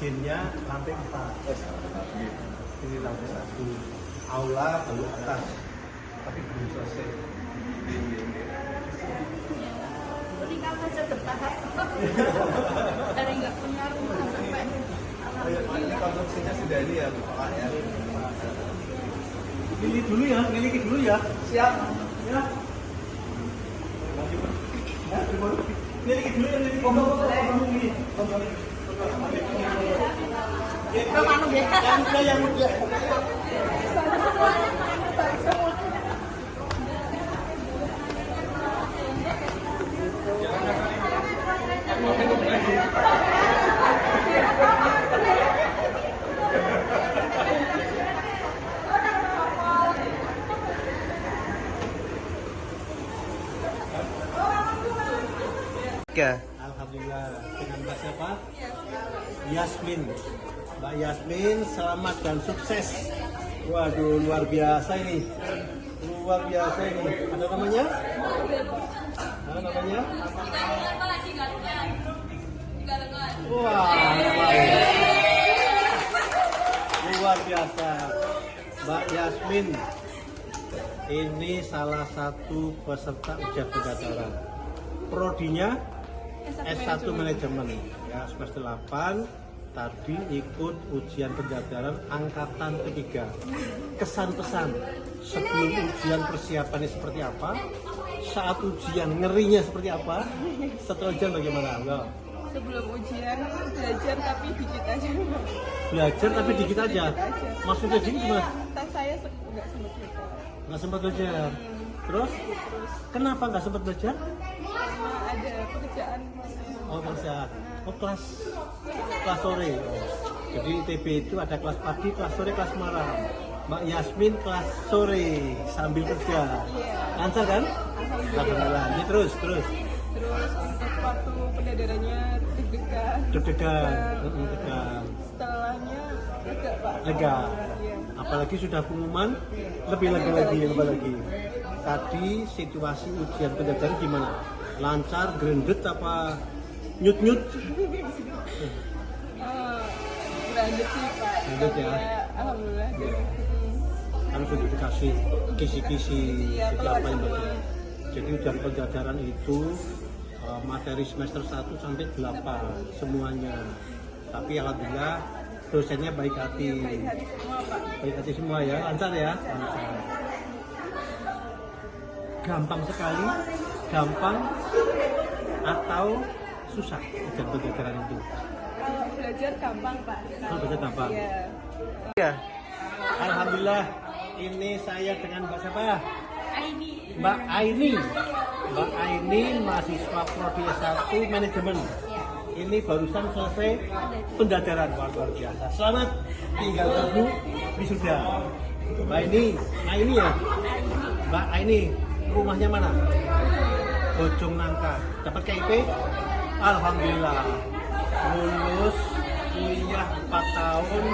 Dinnya lantai 4. Ini lantai 1. Aula baru atas, tapi belum selesai. Tinggal aja bertahap. Dari nggak punya rumah sampai. Ini konstruksinya sudah ini ya, Pak ya. Milih dulu ya, miliki dulu ya. Siap. Ya. Miliki dulu ya, miliki. Yang muda. Alhamdulillah, dengan Mbak siapa? Yasmin. Mbak Yasmin, selamat dan sukses. Waduh, luar biasa ini. Luar biasa ini. Ada namanya? Ada namanya? Wah, luar biasa. Mbak Yasmin, ini salah satu peserta ujian pendaftaran. Prodinya S1 Manajemen ya, semester 8 tadi ikut ujian pendaftaran angkatan ketiga. Kesan pesan sebelum ujian persiapannya seperti apa, saat ujian ngerinya seperti apa, setelah ujian bagaimana? Enggak. Sebelum ujian belajar tapi dikit aja. Belajar tapi dikit aja. Maksudnya gini gimana? Tas saya nggak sempat belajar. Nggak sempat belajar. Terus? Kenapa nggak sempat belajar? Karena ada pekerjaan. Oh, kerja. Oh, kelas sore. Jadi TB itu ada kelas pagi, kelas sore, kelas malam. Mbak Yasmin kelas sore sambil kerja. Lancar kan? Alhamdulillah. Ini terus. Terus waktu pendadarannya deg-degan. Deg-degan. Setelahnya lega, Pak. Lega. Iya. Apalagi sudah pengumuman, lebih lega lagi. Tadi situasi ujian pendaftaran gimana? Lancar, grendet apa nyut-nyut? Grendet sih, Pak. Grendet ya. Alhamdulillah. Kan sudah dikasih kisi-kisi Iya, setiap apa yang semua. betul. Jadi ujian pendaftaran itu materi semester 1 sampai 8 semuanya. Tapi alhamdulillah dosennya baik hati. Baik hati semua ya, lancar ya. Lancar. Gampang sekali, gampang atau susah ujian pendaftaran itu? Kalau belajar gampang, Pak. Kalau belajar gampang. Iya. Ya. Alhamdulillah, ini saya dengan Mbak siapa? Aini. Mbak Aini. Mbak Aini, mahasiswa prodi S1 Manajemen. Ini barusan selesai pendaftaran, luar biasa. Selamat, tinggal tunggu wisuda. Mbak Aini ya? Mbak Aini, rumahnya mana? Bojong Nangka. Dapat KIP? Alhamdulillah. Lulus kuliah 4 tahun,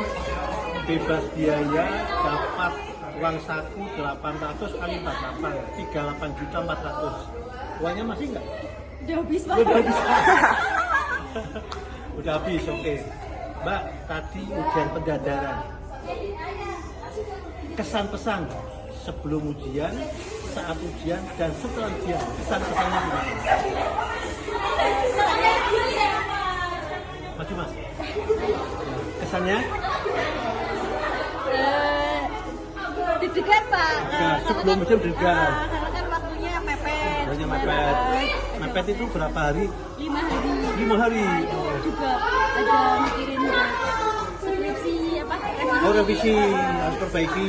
bebas biaya, dapat uang saku 800 kali 48, 38.400. Uangnya masih enggak? Udah habis, Pak. Udah habis. Udah habis, oke. Mbak, tadi ujian pendadaran. Kesan pesan sebelum ujian, saat ujian, dan setelah ujian. Kesan pesannya gimana? Maju Mas. Kesannya? Deg-degan, Pak. Sebelum ujian deg-degan. Karena kan waktunya mepet. Waktunya mepet. Mepet itu berapa hari? 5 hari. 5 hari. Juga ada mikirin skripsi apa? Oh, revisi harus perbaiki.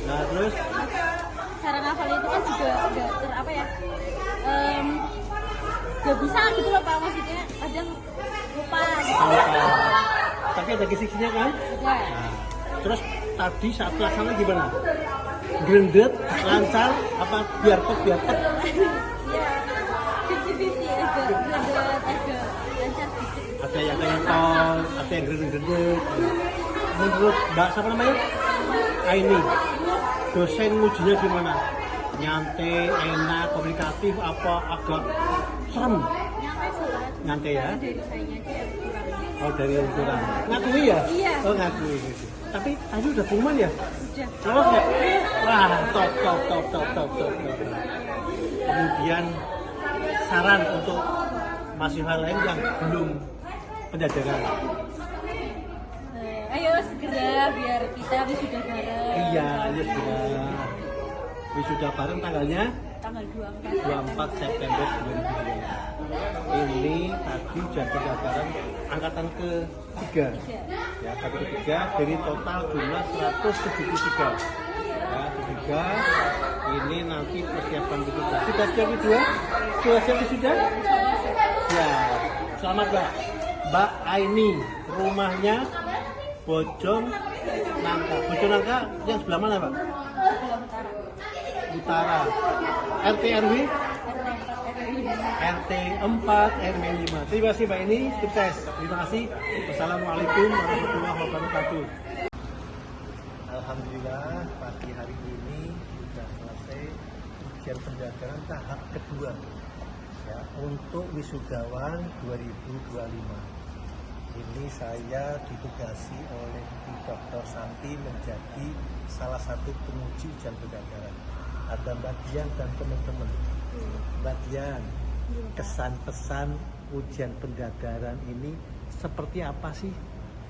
Nah, terus Cara ngafal itu kan juga agak apa ya? Gak bisa gitu loh, Pak, maksudnya kadang lupa gitu. tapi ada kisi-kisinya kan? Ya. Nah, terus tadi saat pelaksana gimana? Grendet, lancar, apa biar tek? Iya. 50-50 agak lancar dikit. Ada yang tol, ada yang grendet. Menurut Mbak siapa namanya? Aini. Dosen ngujinya gimana? Nyantai, enak, komunikatif, apa agak serem? Nyampe sih, Nyantai ya? Dari sayanya aja yang kurang. Oh dari yang kurang. Ngakui ya? Iya. Oh ngakui. Tapi Ayu udah kuman ya? Udah. Lolos nggak? Wah top. Kemudian saran untuk mahasiswa lain yang belum penjajaran. Ayo segera biar kita wisuda bareng. Iya, ayo segera. Wisuda bareng tanggalnya Tanggal 24. 24 September 2022. Ini tadi ujian pendaftaran angkatan ketiga. Ya, angkatan ketiga dari total jumlah 173. Ya, ketiga. Ini nanti persiapan wisuda. Sudah siap wisuda? Sudah siap wisuda? Ya, selamat Mbak Aini. Rumahnya Bojong Nangka. Bojong Nangka yang sebelah mana Pak? Utara. RT RW? RT 4 RW 5. Terima kasih Mbak Ini, sukses. Terima kasih. Wassalamualaikum warahmatullahi wabarakatuh. Alhamdulillah pagi hari ini sudah selesai ujian pendaftaran tahap kedua ya, untuk wisudawan 2025. Ini saya ditugasi oleh Dr. Santi menjadi salah satu penguji ujian pendaftaran. Ada Mbak Dian dan teman-teman. Mbak Dian, kesan-pesan ujian pendaftaran ini seperti apa sih?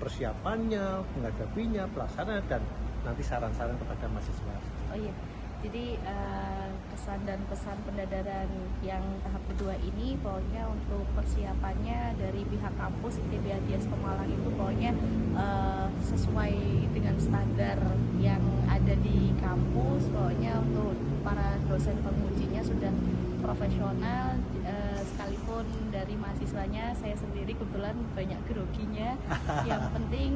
Persiapannya, menghadapinya, pelaksanaan, dan nanti saran-saran kepada mahasiswa. Oh iya, jadi kesan dan pesan pendadaran yang tahap kedua ini pokoknya untuk persiapannya dari pihak kampus ITB Adias Pemalang itu pokoknya sesuai dengan standar yang ada di kampus. Pokoknya untuk para dosen pengujinya sudah profesional, sekalipun dari mahasiswanya saya sendiri kebetulan banyak groginya. Yang penting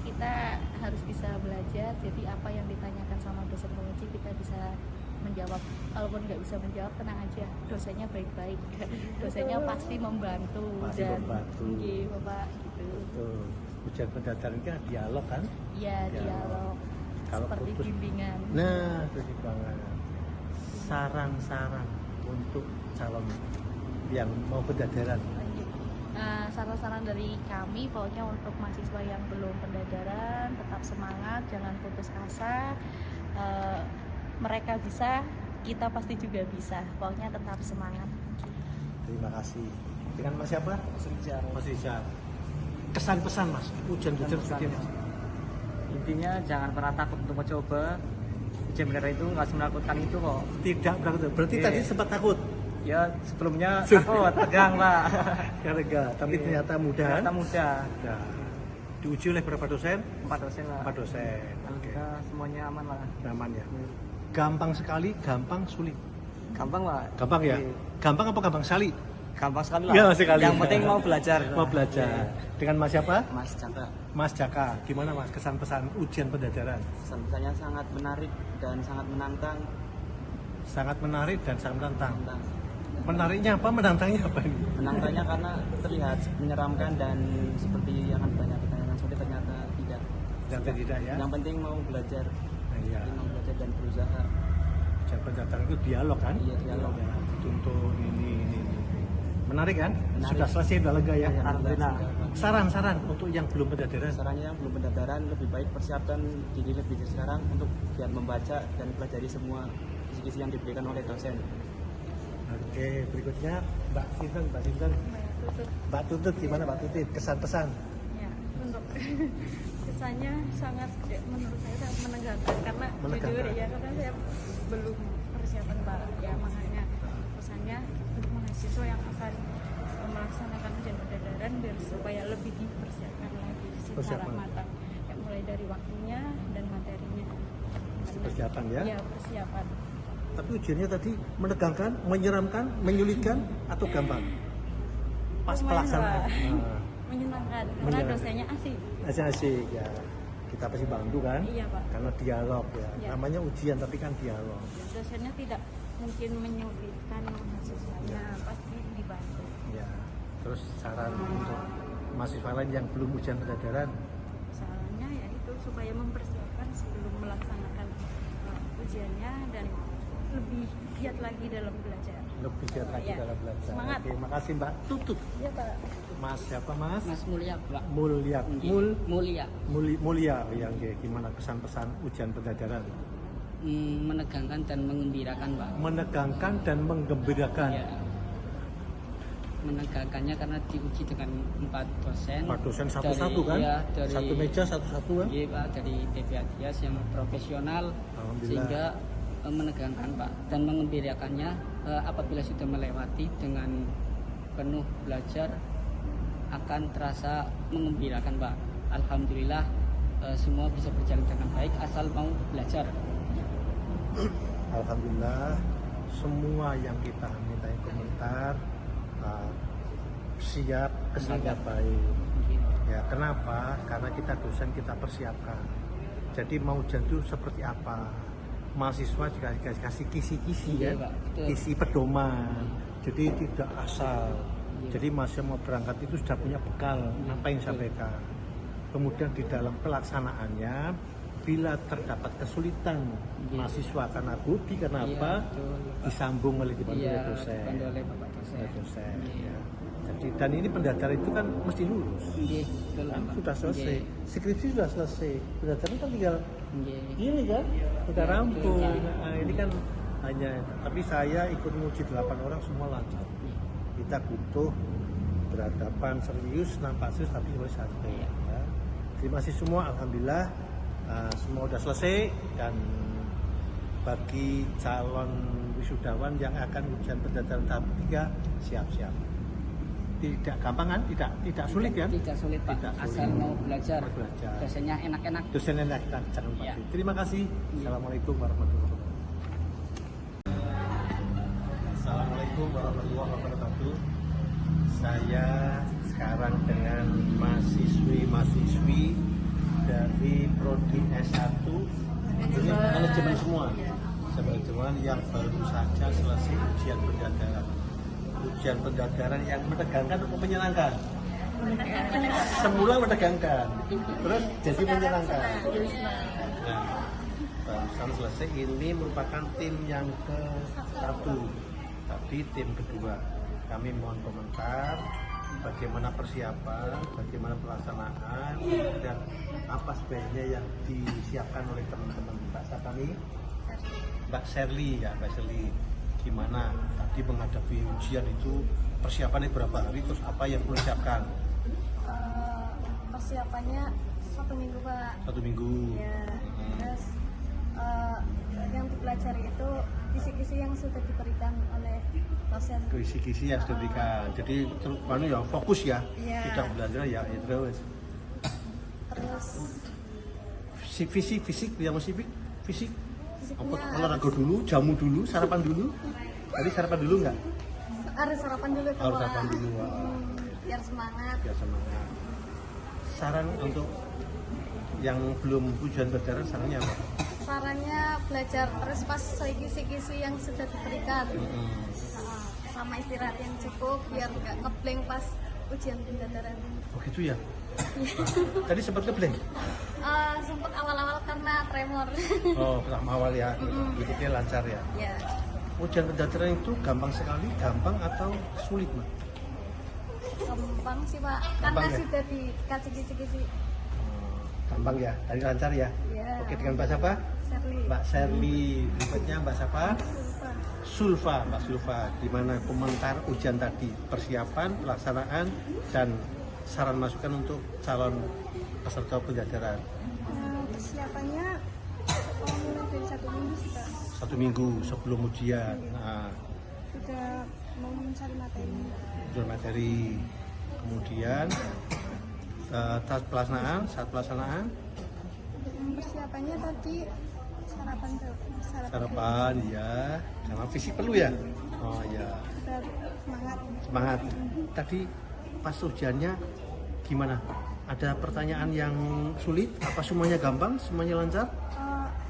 kita harus bisa belajar, jadi apa yang ditanyakan sama dosen penguji kita bisa menjawab. Kalaupun nggak bisa menjawab, tenang aja, dosennya baik-baik, dosennya pasti membantu. Iya Bapak gitu. Betul. Ujian pendaftaran kan dialog kan? Iya, dialog. Kalau seperti putus, bimbingan. nah itu banget. Saran-saran untuk calon yang mau pendaftaran. Saran-saran dari kami pokoknya untuk mahasiswa yang belum pendaftaran tetap semangat, jangan putus asa. Mereka bisa, kita pasti juga bisa. Pokoknya tetap semangat. Terima kasih. Dengan Mas siapa? Mas Rizal. Kesan-pesan Mas, ujian-ujian seperti ini. Intinya jangan pernah takut untuk mencoba. Ujian pendaftaran itu nggak menakutkan itu kok. Tidak takut. Berarti tadi sempat takut. Ya sebelumnya takut, tegang Pak. Karena tapi ternyata mudah. Ternyata mudah. Nah, diuji oleh berapa dosen? 4 dosen lah. 4 dosen. Alhamdulillah semuanya aman lah. Aman ya. Gampang sekali, gampang sulit. Gampang Pak. Gampang ya? Iya. Gampang apa gampang sekali? Gampang sekali lah. Ya, sekali. Yang penting mau belajar. Mau belajar. Dengan Mas siapa? Mas Chandra. Mas Jaka. Gimana Mas kesan-pesan ujian pendaftaran? Pesannya sangat menarik dan sangat menantang. Sangat menarik dan sangat menantang. Menariknya apa? Menantangnya apa ini? Menantangnya karena terlihat menyeramkan dan seperti yang banyak pertanyaan sulit ternyata tidak. Ternyata tidak ya. Yang penting mau belajar. Iya. Mau belajar dan berusaha. Ujian pendaftaran itu dialog kan? Iya, dialog. Dituntut ini. Menarik kan? Menarik. Sudah selesai, udah lega ya? Iya, Alhamdulillah. sudah. Saran-saran untuk yang belum pendaftaran? Sarannya yang belum pendaftaran lebih baik persiapkan diri lebih dari sekarang untuk biar membaca dan pelajari semua kisi-kisi yang diberikan oleh dosen. Oke, berikutnya Mbak Sinten. Mbak Tutut, gimana Mbak Tutut? Kesan-pesan? Ya, untuk kesannya sangat menurut saya sangat menegangkan karena jujur ya karena saya belum persiapan banget ya, makanya pesannya untuk mahasiswa yang akan melaksanakan ujian pendaftaran biar supaya lebih dipersiapkan lagi secara Persiapan. matang, ya, mulai dari waktunya dan materinya. Persiapan ya? Ya, persiapan. Tapi ujiannya tadi menegangkan, menyeramkan, menyulitkan, atau gampang? Pas Lumayan pelaksanaan. lah. Nah, Menyenangkan karena Menyenangkan. dosennya asik. asik ya. Kita pasti bantu kan? Iya, Pak. Karena dialog ya. Iya. Namanya ujian tapi kan dialog. Dosennya tidak mungkin menyulitkan mahasiswanya, pasti dibantu. Ya. Terus saran untuk mahasiswa lain yang belum ujian pendaftaran? Sarannya yaitu supaya mempersiapkan sebelum melaksanakan ujiannya dan lebih giat lagi dalam belajar. Lebih giat lagi Ya. dalam belajar. Semangat. Oke, makasih Mbak Tutut. Ya Pak. Mas siapa Mas? Mas Mulia, Pak. Mulia. Mulia. Mulia yang gimana pesan-pesan ujian pendadaran? Menegangkan dan mengembirakan, Pak. Menegangkan dan menggembirakan. Ya. Menegangkannya karena diuji dengan 4 dosen. 4 dosen satu-satu kan? Ya, dari, satu meja satu-satu kan? Iya, Pak, dari TP Adias yang profesional, Alhamdulillah. sehingga menegangkan, Pak, dan mengembirakannya apabila sudah melewati dengan penuh belajar akan terasa mengembirakan, Pak. Alhamdulillah semua bisa berjalan dengan baik asal mau belajar. Alhamdulillah semua yang kita minta komentar siap, kesannya baik. Ya, kenapa? Karena kita dosen kita persiapkan. Jadi mau ujian itu seperti apa? Mahasiswa juga dikasih kisi-kisi Iya, ya, Pak, betul. kisi pedoman. Jadi tidak asal. Iya. Jadi mahasiswa mau berangkat itu sudah punya bekal apa yang disampaikan. Kemudian di dalam pelaksanaannya, bila terdapat kesulitan Iya. mahasiswa karena grogi karena Iya, apa, betul, Pak. disambung oleh dibantu Iya, oleh dosen. dibantu oleh Bapak dosen. Oleh dosen. Iya. Ya. Jadi dan ini pendaftaran itu kan mesti lulus. Iya, betul, Kan Pak. sudah selesai, Iya. skripsi sudah selesai, pendaftaran kan tinggal Iya. ini kan, udah Iya, rampung. betul. Nah, ini kan hanya, tapi saya ikut menguji 8 orang semua lancar. Kita butuh berhadapan serius, nampak serius tapi boleh santai. Iya. Ya. Terima kasih semua, alhamdulillah semua sudah selesai dan bagi calon wisudawan yang akan ujian pendaftaran tahap 3 siap-siap. Tidak gampang kan? Tidak sulit ya? Tidak sulit, Pak. Tidak sulit. Asal mau belajar. Mau belajar. Dosennya enak-enak. Dosen yang kita jangan Iya. pasti. Terima kasih. Assalamualaikum warahmatullahi wabarakatuh. Assalamualaikum warahmatullahi wabarakatuh. Saya sekarang dengan mahasiswi dari prodi S1 ini manajemen semua. Manajemen yang baru saja selesai ujian pendadaran. Ujian pendadaran yang menegangkan atau menyenangkan? Semula menegangkan, terus jadi menyenangkan. Nah, barusan selesai, ini merupakan tim yang ke-1, tapi tim kedua. Kami mohon komentar bagaimana persiapan, bagaimana pelaksanaan, dan apa sebenarnya yang disiapkan oleh teman-teman. Mbak siapa nih? Mbak Sherly ya, Mbak Sherly. Gimana tadi menghadapi ujian itu, persiapannya berapa hari, terus apa yang perlu disiapkan? Persiapannya 1 minggu Pak. 1 minggu. Ya, terus yang dipelajari itu kisi-kisi yang sudah diberikan oleh dosen. Kisi-kisi yang sudah diberikan. Jadi ya fokus ya. Iya. Tidak belajar ya terus. Terus Fisik yang fisik. fisiknya Olahraga dulu, jamu dulu, sarapan dulu. Tadi sarapan dulu nggak? harus sarapan dulu tuh, Harus Pak. sarapan dulu. Biar semangat. Biar semangat. Saran untuk yang belum ujian pendadaran, sarannya apa? Sarannya belajar terus pas kisi-kisi yang sudah diberikan. Sama istirahat yang cukup biar nggak ngeblank pas ujian pendadaran. Oh gitu ya? Tadi sempat ngeblank? Sempat awal-awal karena tremor. Oh, pertama awal ya. Jadi lancar ya. Ya, Ujian pendadaran itu gampang sekali, gampang atau sulit, Mbak? gampang sih Pak. Gampang Karena ya? sudah dikasih kisi-kisi. Gampang ya, tadi lancar ya. Ya. Oke, dengan Mbak siapa? Sherly. Mbak Sherly. Berikutnya Mbak siapa? Lupa. Sulfa, Mbak Sulfa. Gimana komentar ujian tadi? Persiapan, pelaksanaan, dan saran masukan untuk calon peserta pendadaran. Persiapannya mulai dari 1 minggu sih Pak. 1 minggu sebelum ujian. Nah, Sudah mau mencari materi. ujian materi. Kemudian saat pelaksanaan, Persiapannya tadi sarapan tuh. sarapan ya, karena fisik perlu ya. Oh ya, Biar semangat. semangat. Tadi pas ujiannya gimana? Ada pertanyaan yang sulit? Apa semuanya gampang? Semuanya lancar?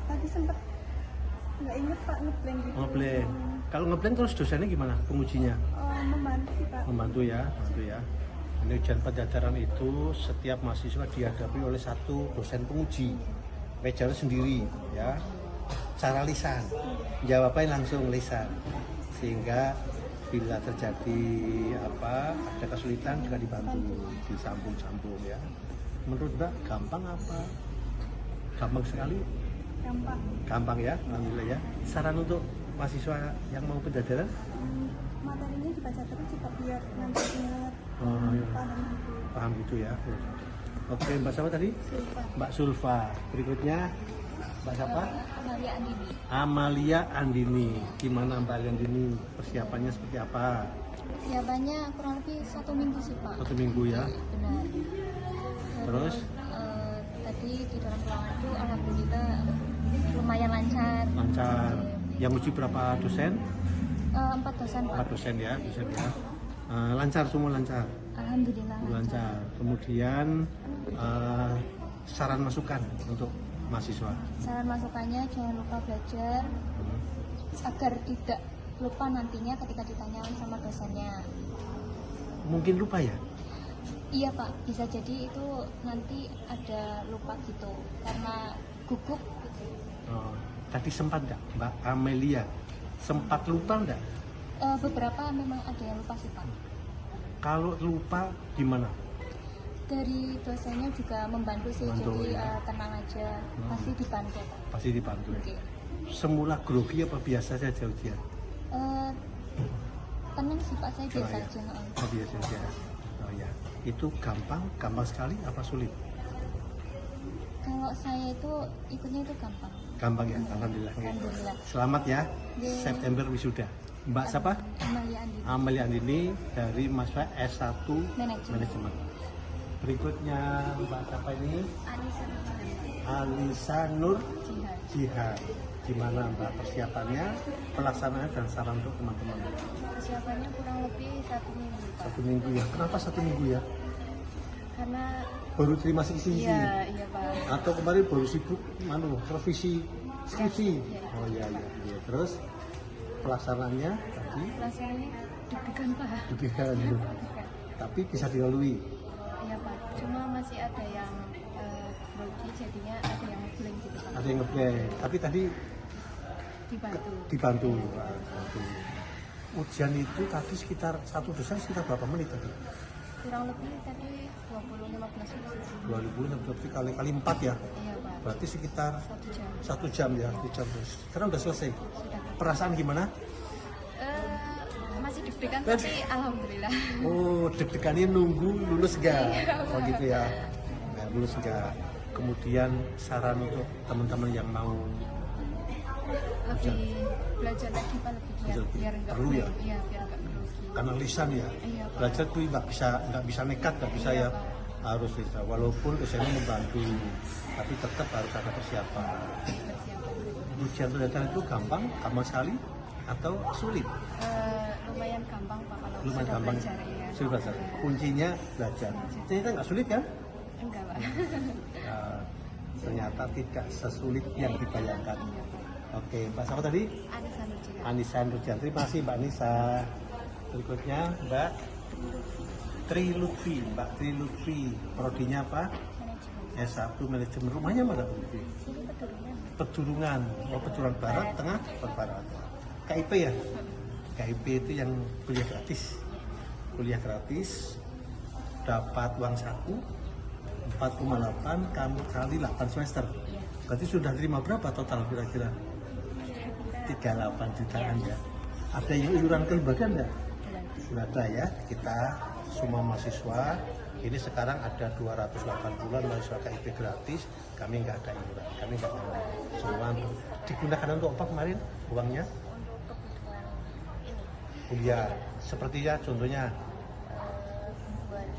Tadi sempat nggak inget Pak ngeblank gitu. Ngeblank. Kalau ngeblank terus dosennya gimana? Pengujinya? Membantu sih Pak. Membantu ya. Ini ujian pendadaran itu setiap mahasiswa dihadapi oleh 1 dosen penguji. Mejanya sendiri ya. cara lisan. Jawabannya langsung lisan. Sehingga bila terjadi ada kesulitan juga dibantu, disambung-sambung ya. Menurut Mbak gampang apa? Gampang sekali? Gampang ya, alhamdulillah ya. Saran untuk mahasiswa yang mau penjajaran? Materinya dibaca terus juga biar nanti ingat Paham gitu ya. Oke, Mbak siapa tadi? Mbak Sulfa. Berikutnya Mbak siapa? Amalia Andini. Amalia Andini. Gimana Mbak Andini? Persiapannya seperti apa? Persiapannya kurang lebih 1 minggu sih Pak. 1 minggu ya. Benar. Terus? Tadi di dalam ruangan itu alhamdulillah lumayan lancar. Lancar. Yang uji berapa dosen? 4 dosen Pak. 4 dosen ya, lancar, semua lancar. Alhamdulillah Lancar. Kemudian saran masukan untuk mahasiswa. Saran masukannya jangan lupa belajar agar tidak lupa nantinya ketika ditanya sama dosennya. Mungkin lupa ya? Iya Pak, bisa jadi itu nanti ada lupa gitu karena gugup gitu. Oh, tadi sempat nggak Mbak Amelia? Sempat lupa nggak? Beberapa memang ada yang lupa sih Pak. Kalau lupa gimana? Dari dosennya juga membantu sih, Bantu, jadi ya. Tenang aja, pasti dibantu Pak. Pasti dibantu ya. Oke. Semula grogi apa biasa saja ujian? Tenang sih Pak, saya biasa Oh, ya. aja. Oh, biasa saja. Oh ya. Itu gampang sekali apa sulit? Kalau saya itu ikutnya itu gampang. Gampang ya, alhamdulillah. Alhamdulillah. Selamat ya, Ya. September wisuda. Mbak siapa? Amalia Andini. Amalia Andini dari mahasiswa S1 Manajemen. Manajemen. Berikutnya Mbak siapa ini? Alisa Nur Jihad. Jihad. Gimana Mbak persiapannya, pelaksanaannya dan saran untuk teman-teman? Persiapannya kurang lebih 1 minggu Pak. 1 minggu ya. Kenapa 1 minggu ya? Karena Baru terima skripsi? iya Pak. Atau kemarin baru sibuk revisi skripsi? Ya. Oh iya. Terus pelaksanaannya tadi Rasanya deg-degan Pak. deg-degan. Tapi bisa dilalui. Iya Pak. Cuma masih ada yang grogi, jadinya ada yang ngeblank gitu Pak. Ada yang ngeblank. Tapi tadi Dibantu. dibantu. Ujian itu tadi sekitar 1 dosen sekitar berapa menit tadi? Kurang lebih tadi 20-15 menit. 2000 kali 4 ya. Iya Pak. Berarti sekitar 1 jam. 1 jam ya. 1 jam. Sekarang udah selesai. Sudah. Perasaan gimana? Masih deg-degan tapi alhamdulillah. Oh, deg-degannya nunggu lulus enggak? Oh gitu ya. Nah, lulus enggak. Kemudian saran untuk teman-teman yang mau Lebih belajar lagi Pak, biar enggak perlu ya? Iya, biar enggak grogi. karena lisan ya. Iya, Pak. Belajar tuh nggak bisa nekat, nggak bisa Iya, ya. Pak. Harus bisa. Walaupun dosennya membantu, tapi tetap harus ada persiapan. Persiapan. Ujian pendataan itu gampang sekali atau sulit? Lumayan gampang Pak kalau Lumayan sudah gampang. belajar ya. Sudah belajar. Kuncinya belajar. Ternyata nggak sulit kan? Enggak Pak. Nah, ternyata tidak sesulit yang dibayangkan. Iya, Pak. Oke, Mbak siapa tadi? Anissa Nurjina. Anissa Nurjan. Terima kasih Mbak Anissa. Berikutnya Mbak Tri Lutfi. Mbak Tri Lutfi. Prodinya apa? Manajemen. S1 Manajemen. Rumahnya mana Mbak Lutfi? Sini Pedurungan. Pedurungan. Oh, Pedurungan Barat, Tengah, Barat. KIP ya? KIP itu yang kuliah gratis. Kuliah gratis, dapat uang saku 4,8 kamu kali 8 semester. Berarti sudah terima berapa total kira-kira? 38 jutaan ya. Ada yang iuran kelembagaan enggak? Sudah ada ya. Kita semua mahasiswa ini sekarang ada 280-an mahasiswa KIP gratis. Kami nggak ada iuran, kami nggak ada. Semua digunakan untuk apa kemarin uangnya? Untuk kebutuhan ini Kuliah. Seperti ya contohnya buat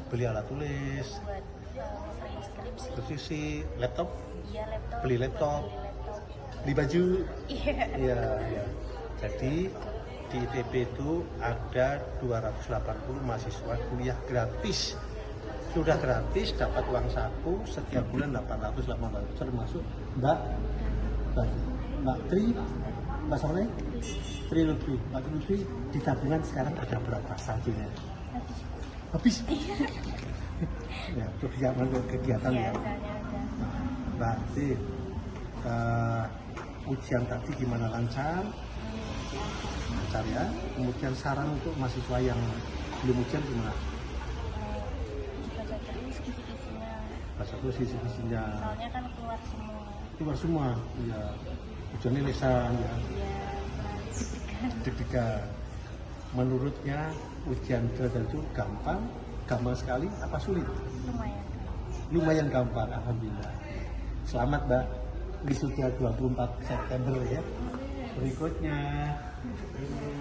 beli alat tulis, buat skripsi. skripsi, laptop, Iya laptop. beli laptop, beli baju. Iya. Iya, iya. Jadi di ITB itu ada 280 mahasiswa kuliah gratis. Sudah gratis, dapat uang saku setiap bulan 800 termasuk Mbak Tri, Mbak Soleh, Tri Lutfi. Mbak Tri Lutfi di tabungan sekarang ada berapa saldonya? Habis? Ya, untuk kegiatan Iya, ya. ada. Mbak Tri, Ujian tadi gimana, lancar? Lancar ya. Kemudian saran untuk mahasiswa yang belum ujian gimana? Baca terus kisi-kisinya. Baca terus isi-isinya. Soalnya kan keluar semua. Keluar semua. Iya. Ujiannya lisan ya. Ya, Deg-degan. Menurutnya ujian belajar itu gampang sekali apa sulit? lumayan. Lumayan gampang, alhamdulillah. Selamat Mbak, wisuda 24 September ya. Berikutnya ini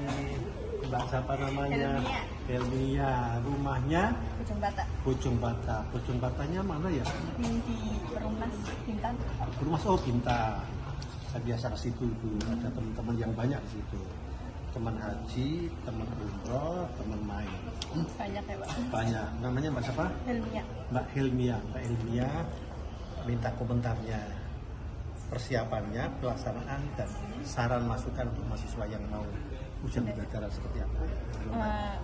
Mbak siapa namanya? Helmia. Rumahnya Ujung Bata. Bojong Bata. Bojong Batanya mana ya? Di Perumnas Bintan. Rumah Binta. Saya biasa ke situ tuh, ada teman-teman yang banyak di situ. Teman haji, teman umroh, teman main. Banyak ya Pak. Banyak. Namanya Mbak siapa? Helmia. Mbak Helmia. Mbak Helmia minta komentarnya, persiapannya, pelaksanaan, dan saran masukan untuk mahasiswa yang mau ujian pembelajaran seperti apa.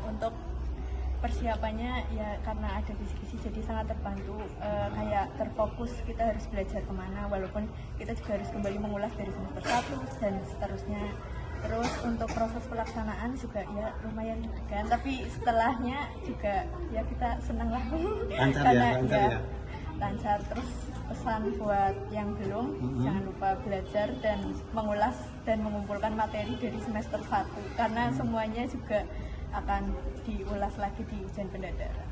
Untuk persiapannya ya karena ada kisi-kisi jadi sangat terbantu, kayak terfokus kita harus belajar kemana, walaupun kita juga harus kembali mengulas dari semester 1 dan seterusnya. Terus untuk proses pelaksanaan juga ya lumayan kan, tapi setelahnya juga ya kita senang lah. Lancar Karena ya, lancar ya. lancar. Terus pesan buat yang belum, jangan lupa belajar dan mengulas dan mengumpulkan materi dari semester 1 karena semuanya juga akan diulas lagi di ujian pendadaran.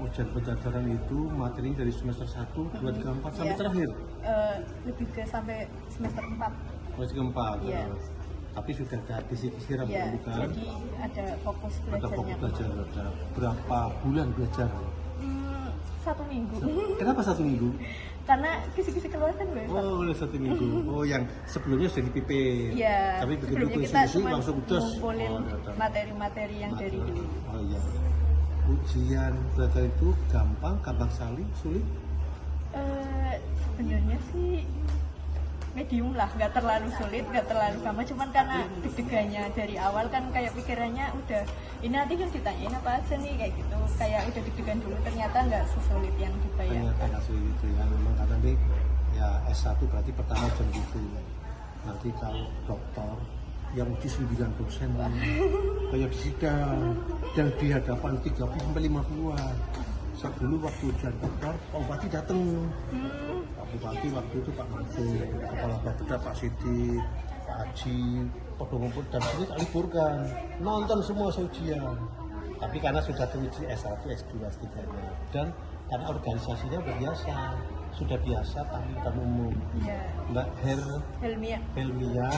Ujian pendadaran itu materi dari semester 1, 2, 3, 4 sampai Iya. terakhir. Lebih ke sampai semester 4. Semester keempat. Iya. Tapi sudah ada kisi-kisi Ya, bukan? jadi ada fokus Ada fokus belajarnya. belajar. Ada berapa bulan belajar? 1 minggu. Kenapa 1 minggu? Karena kisi-kisi keluar kan gue. Oh, udah 1 minggu. Oh, yang sebelumnya sudah dipipin. Iya. Tapi begitu Sebelumnya kita kisi-kisi cuma langsung dos. ngumpulin udah. materi-materi yang dari dulu. Oh iya. Ujian belajar itu gampang sekali, sulit? Sebenarnya sih medium lah, nggak terlalu sulit, nggak terlalu gampang. Cuman karena deg-degannya dari awal kan kayak pikirannya udah ini nanti kan ditanyain apa aja nih kayak gitu, kayak udah deg-degan dulu, ternyata nggak sesulit yang dibayangkan. Ternyata sulit itu ya, memang karena nih ya S1 berarti pertama jam gitu. Nanti kalau dokter yang uji 9 dosen kayak di sidang dan di hadapan 30-50-an. Saya dulu waktu ujian dokter, Pak Bupati datang. Pak Bupati waktu itu Pak Mansur, Kepala Bapeda Pak Siti, Pak Haji, Podong dan sini tak liburkan. Nonton semua ujian. Tapi karena sudah teruji S1, S2, S3-nya. Dan karena organisasinya udah biasa, sudah biasa tamu umum. Iya. Mbak Helmia.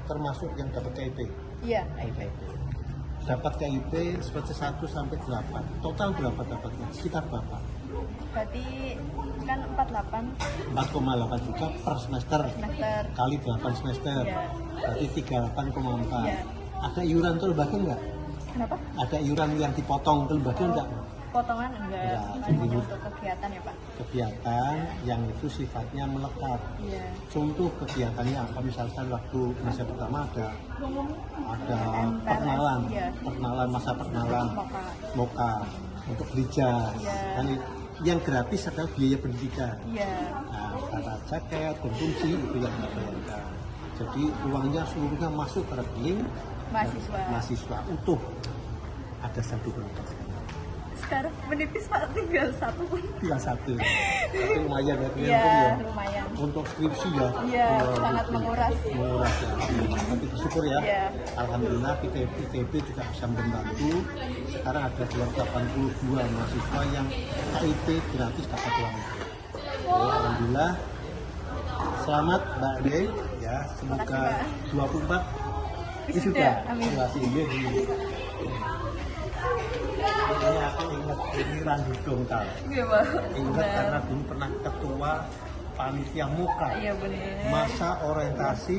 Termasuk yang dapat KIP. Iya. Dapat KIP seperti 1 sampai 8. Total berapa dapatnya? Sekitar berapa? Berarti kan 48 4,8 juta per semester. Kali 8 semester. Iya. Berarti 38,4. Iya. Ada iuran ke lembaga enggak? Kenapa? Ada iuran yang dipotong ke lembaga enggak? Potongan enggak, Ya, paling jadi untuk kegiatan ya Pak. Kegiatan yang itu sifatnya melekat. Iya. Contoh kegiatannya apa? Misalkan waktu masa pertama ada perkenalan, Iya. masa perkenalan, moka untuk gereja. Iya. Dan yang gratis adalah biaya pendidikan. Iya. Nah, kata jaket, konsumsi itu yang kita bayarkan. Jadi uangnya seluruhnya masuk ke rekening mahasiswa utuh. Ada 1 berapa? Sekarang menipis Pak, tinggal 1 pun. Tinggal 1. Tapi lumayan ya, Iya, lumayan. Untuk skripsi ya. Iya, Wah, sangat gitu. menguras. Menguras ya. Tapi bersyukur ya. Iya. Alhamdulillah ITB juga bisa membantu. Sekarang ada 282 mahasiswa yang KIP gratis dapat uang. Jadi, alhamdulillah. Selamat Mbak De ya. Semoga 24 wisuda. Amin. Ini aku ingat ini Randu Dongkal. Iya Pak. Ingat karena dulu pernah ketua panitia muka Iya benar. masa orientasi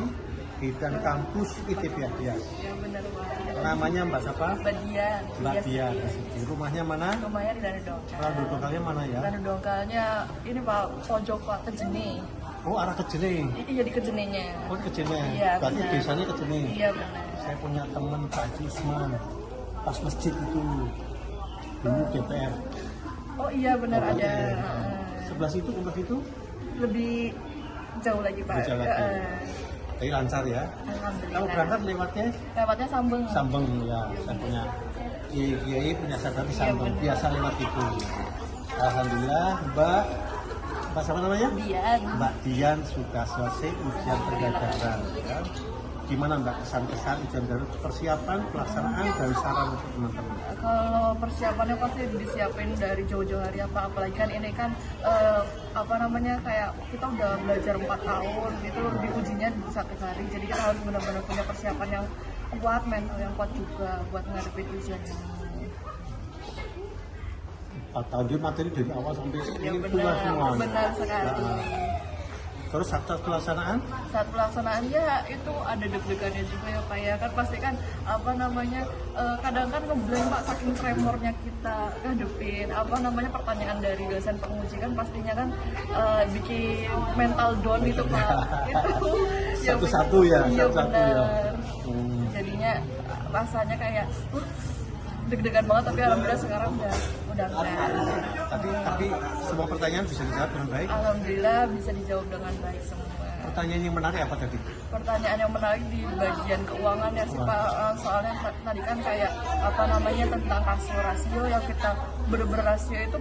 bidang kampus ITB Adias. Iya benar Pak. Namanya Mbak siapa? Mbak Dian. Mbak Dian. Di rumahnya mana? Rumahnya di Randu Dongkal. Randu Dongkalnya mana ya? Randu Dongkalnya ini Pak, pojok Pak, Kejene. Oh, arah Kejene. Iya di Kejenenya. Oh, Kejene. Iya, Berarti benar. desanya Kejene. Iya benar. Saya punya teman Pak Haji Usman. Pas masjid itu dulu DPR. Oh iya benar ada. Sebelah situ, kompleks itu Lebih jauh lagi Pak. Lebih jauh lagi. Tapi lancar ya. Alhamdulillah. Kamu berangkat lewatnya Lewatnya Sambeng. Sambeng ya, saya punya kiai punya sahabat di Sambeng, benar. biasa lewat itu. Alhamdulillah, Mbak siapa namanya? Dian. Mbak Dian sudah selesai ujian pendadaran. Ya. Gimana Mbak kesan-kesan ujian pendadaran, persiapan, pelaksanaan, dari saran untuk teman-teman? Kalau persiapannya pasti disiapin dari jauh-jauh hari apalagi kan ini kan apa namanya kayak kita udah belajar 4 tahun itu diujinya di 1 hari, jadi kita harus benar-benar punya persiapan yang kuat, mental yang kuat juga buat ngadepin ujian ini. 4 tahun dia materi dari awal sampai Ya ini keluar semua. benar sekali. Nah, terus saat pelaksanaan? Saat pelaksanaan ya itu ada deg-degannya juga ya Pak ya, kan pasti kan apa namanya kadang kan ngeblank Pak saking tremornya kita ngadepin apa namanya pertanyaan dari dosen penguji kan pastinya kan bikin mental down itu Pak. Itu Satu-satu ya, iya satu-satu ya. benar. Jadinya rasanya kayak deg-degan banget, tapi alhamdulillah sekarang udah enggak. Tapi semua pertanyaan bisa dijawab dengan baik. Alhamdulillah bisa dijawab dengan baik semua. Pertanyaan yang menarik apa tadi? Pertanyaan yang menarik di bagian keuangan ya sih Pak. Soalnya tadi kan kayak apa namanya tentang rasio yang kita bener-bener rasio itu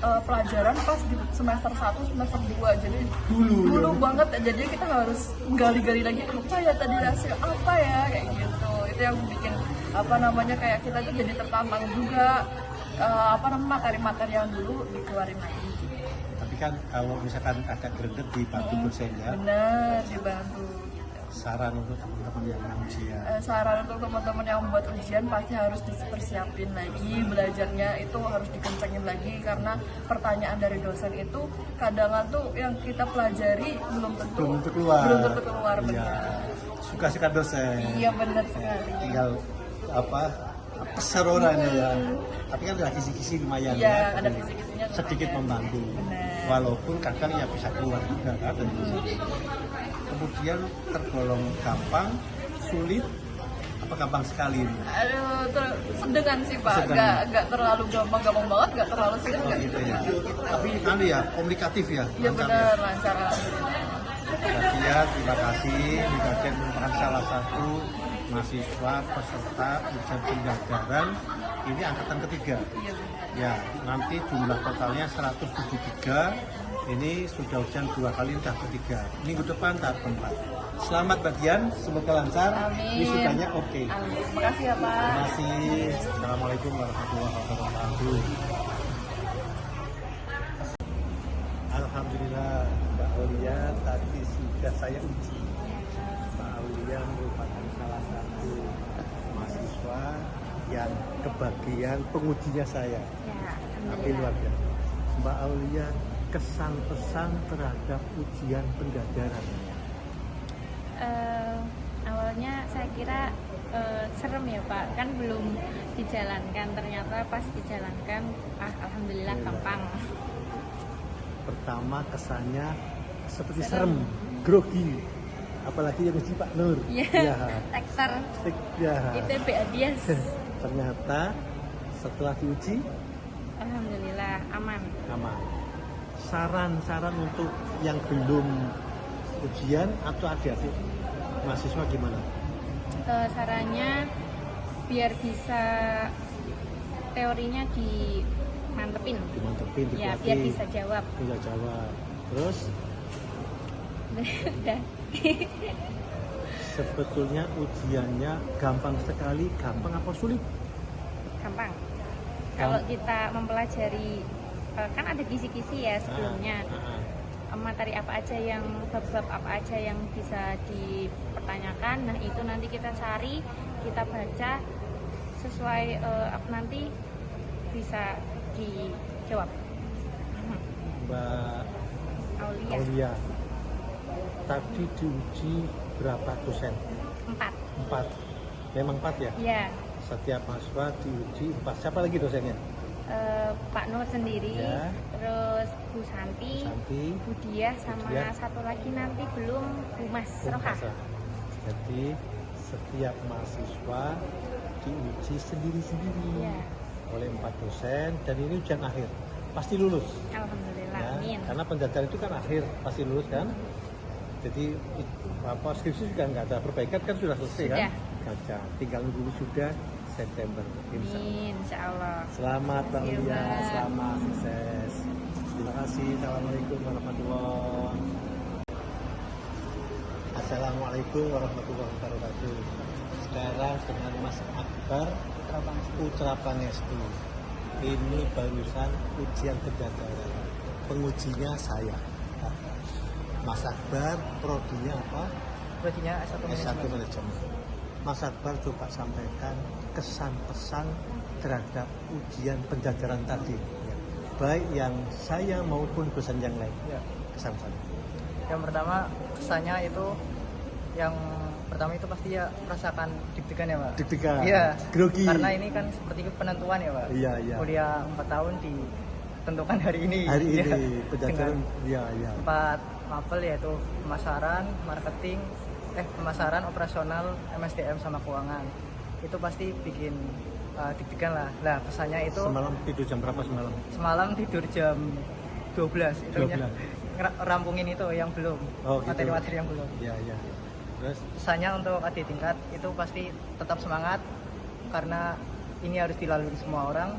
pelajaran pas di semester 1, semester 2, jadi dulu banget ya, jadi kita harus gali-gali lagi apa ya tadi rasio apa ya kayak gitu. Itu yang bikin apa namanya kayak kita tuh jadi tertantang juga apa namanya materi-materi yang dulu dikeluarin lagi. Tapi kan kalau misalkan agak greget dibantu dosennya, Bener dibantu. saran untuk teman-teman yang ujian. Saran untuk teman-teman yang membuat ujian pasti harus dipersiapin lagi, belajarnya itu harus dikencengin lagi karena pertanyaan dari dosen itu kadang tuh yang kita pelajari belum tentu keluar. benar. Iya. Suka-suka dosen. Iya benar sekali. Tinggal apa pesarorannya ya. Tapi kan ada kisi-kisi lumayan Iya, ya. ada kisi-kisinya Sedikit lumayan. membantu. Benar. Walaupun kadang ya bisa keluar juga kan dari kisi. Kemudian tergolong gampang, sulit, apa gampang sekali ini? Aduh, sedengan sih Pak, Sedengan. nggak terlalu gampang banget, nggak terlalu sulit, Oh, nggak gitu ya. Tapi kan ya komunikatif ya. Iya lancar benar, lancar alhamdulillah. Ya, terima kasih. Bagian merupakan salah satu mahasiswa peserta ujian pendadaran ini angkatan ketiga. Iya benar. Ya, nanti jumlah totalnya 173. Ini sudah ujian 2 kali, udah ketiga. Minggu depan tahap keempat. Selamat bagian, semoga lancar. Amin. Wisudanya oke. Amin. Makasih ya Pak. Terima kasih. Assalamualaikum warahmatullahi wabarakatuh. Alhamdulillah, Mbak Aulia tadi sudah saya uji. Mbak Aulia merupakan salah satu mahasiswa yang kebagian pengujinya saya. Ya, Tapi luar biasa. Mbak Aulia, kesan pesan terhadap ujian pendadaran. Awalnya saya kira serem ya Pak, kan belum dijalankan, ternyata pas dijalankan alhamdulillah gampang. Pertama kesannya seperti serem, grogi, apalagi yang uji Pak Nur. Iya. Tekster Ya. ITB Adias. Ternyata setelah diuji Alhamdulillah aman. aman. Saran-saran untuk yang belum ujian atau adik-adik mahasiswa gimana? Sarannya biar bisa teorinya dimantepin. Dimantepin, Ya, dikuatin. biar bisa jawab. Bisa jawab. Terus Udah. sebetulnya ujiannya gampang sekali, gampang apa sulit? Gampang. Kalau kita mempelajari kan ada kisi-kisi ya sebelumnya. Materi apa aja yang bab-bab apa aja yang bisa dipertanyakan, nah itu nanti kita cari, kita baca sesuai nanti bisa dijawab. Mbak Aulia Aulia, tadi diuji berapa dosen? 4. 4. Memang 4 ya? Ya, Setiap mahasiswa diuji 4. Siapa lagi dosennya? Pak Nur sendiri, Ya. terus Bu Santi, Bu Diah, sama Diah. satu lagi nanti belum Bu Mas Roha. Jadi setiap mahasiswa diuji sendiri-sendiri Iya. oleh 4 dosen dan ini ujian akhir. Pasti lulus. Alhamdulillah, Ya, amin. karena pendaftaran itu kan akhir, pasti lulus kan? Jadi apa skripsi juga nggak ada perbaikan kan sudah selesai kan? Sudah. Baca, tinggal nunggu sudah September. Insya Allah. Insya Allah. Selamat Mbak Terima kasih, Ulia, Mbak. selamat sukses. Terima kasih. Assalamualaikum warahmatullahi wabarakatuh. Assalamualaikum warahmatullahi wabarakatuh. Sekarang dengan Mas Akbar Putra Pangestu. Ini barusan ujian pendadaran. Pengujinya saya. Mas Akbar, prodinya apa? Prodinya S1 S1 Manajemen. Mas Akbar coba sampaikan kesan pesan terhadap ujian penjajaran tadi, ya. Baik yang saya maupun dosen yang lain. Ya. Kesan saya. Yang pertama kesannya itu yang pertama itu pasti ya merasakan deg-degan ya Pak. Deg-degan, Iya. grogi. Karena ini kan seperti penentuan ya Pak. Iya, iya. Kuliah 4 tahun ditentukan hari ini. Hari Ya. ini penjajaran, Dengan iya, iya. 4 mapel yaitu pemasaran, marketing, pemasaran, operasional, MSDM sama keuangan. Itu pasti bikin deg-degan lah. Nah, pesannya itu Semalam tidur jam berapa semalam? semalam tidur jam 12 itu 12. rampungin itu yang belum. Oh, gitu. Materi-materi yang belum. Iya, iya. Terus Pesannya untuk adik tingkat itu pasti tetap semangat karena ini harus dilalui semua orang.